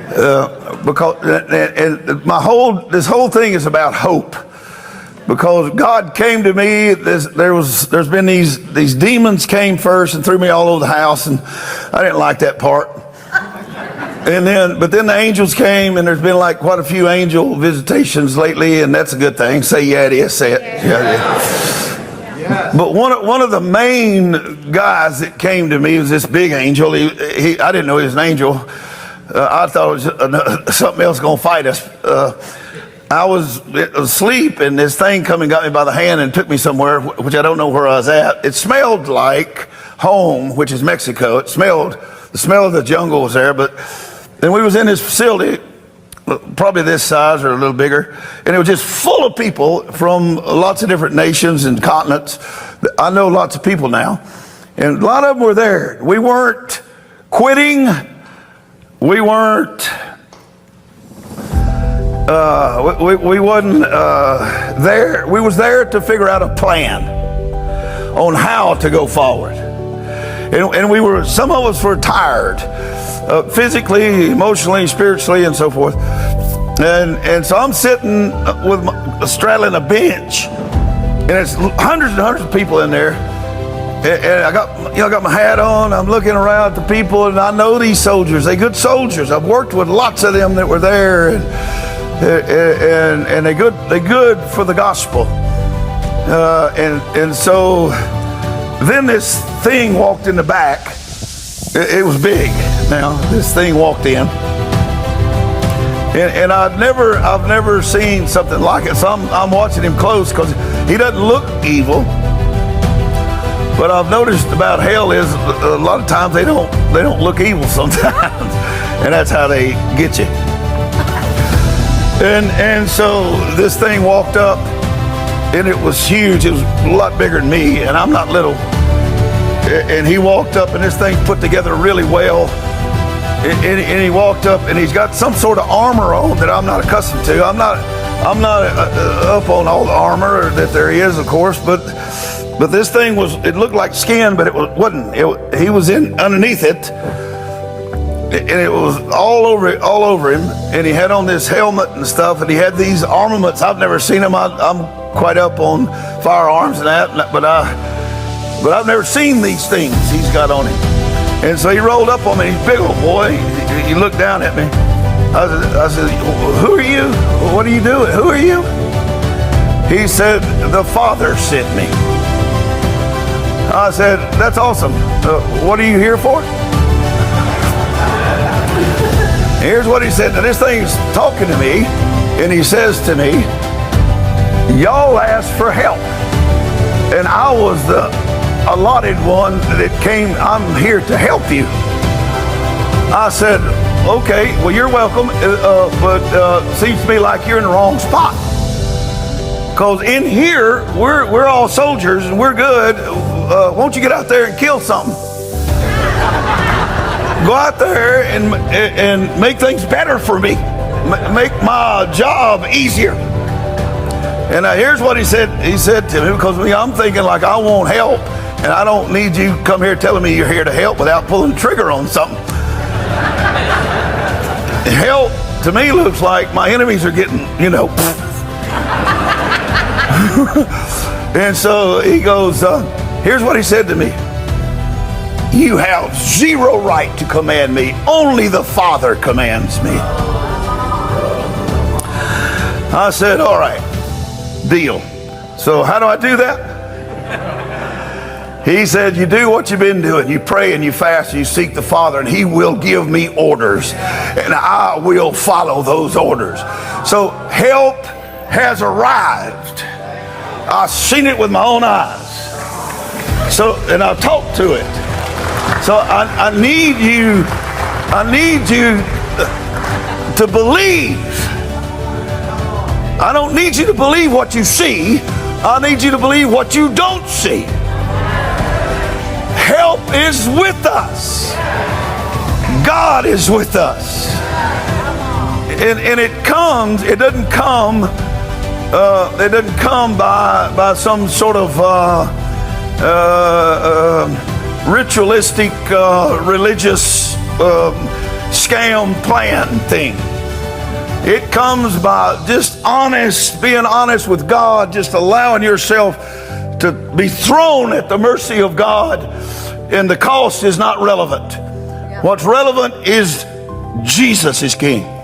Because this whole thing is about hope. Because God came to me, there's been these demons came first and threw me all over the house, and I didn't like that part. But then the angels came, and there's been like quite a few angel visitations lately, and that's a good thing. Say yeah, it is. Say it. Yeah. But one of the main guys that came to me was this big angel. I didn't know he was an angel. I thought it was something else going to fight us. I was asleep, and this thing come and got me by the hand and took me somewhere, which I don't know where I was at. It smelled like home, which is Mexico. The smell of the jungle was there, and we was in this facility, probably this size or a little bigger, and it was just full of people from lots of different nations and continents. I know lots of people now, and a lot of them were there. We weren't quitting. We weren't. We wasn't there. We was there to figure out a plan on how to go forward, and some of us were tired. Physically, emotionally, spiritually, and so forth. And so I'm sitting straddling a bench, and it's hundreds and hundreds of people in there. And I got my hat on. I'm looking around at the people, and I know these soldiers. They're good soldiers. I've worked with lots of them that were there, and they're good for the gospel. And so then this thing walked in the back. It was big. Now this thing walked in, and I've never seen something like it. So I'm watching him close because he doesn't look evil. But I've noticed about hell is a lot of times they don't look evil sometimes, and that's how they get you. And so this thing walked up, and it was huge. It was a lot bigger than me, and I'm not little. And he walked up, and this thing put together really well. And he walked up, and he's got some sort of armor on that I'm not accustomed to. I'm not up on all the armor that there is, of course. But this thing it looked like skin, but it wasn't. He was underneath it, and it was all over him. And he had on this helmet and stuff, and he had these armaments. I've never seen them. I'm quite up on firearms and that, but I've never seen these things he's got on him. And so he rolled up on me. He's a big old boy. He looked down at me. I said, who are you? What are you doing? Who are you? He said, the Father sent me. I said, that's awesome. What are you here for? Here's what he said. Now this thing's talking to me, and he says to me, y'all asked for help, and I was the allotted one that came. I'm here to help you. I said, okay, well, you're welcome, but seems to me like you're in the wrong spot, because in here we're all soldiers and we're good. Won't you get out there and kill something? Go out there and make things better for me, make my job easier. And here's what he said. He said to me, because I'm thinking like I want help, and I don't need you come here telling me you're here to help without pulling the trigger on something. Help to me looks like my enemies are getting, And so he goes, here's what he said to me. You have zero right to command me. Only the Father commands me. I said, all right, deal. So how do I do that? He said, you do what you've been doing. You pray and you fast and you seek the Father, and He will give me orders, and I will follow those orders. So help has arrived. I've seen it with my own eyes. So, and I've talked to it. So I need you to believe. I don't need you to believe what you see. I need you to believe what you don't see. Help is with us. God is with us. And it doesn't come by some sort of ritualistic religious scam plan thing. It comes by just being honest with God, just allowing yourself to be thrown at the mercy of God, and the cost is not relevant. What's relevant is Jesus is King.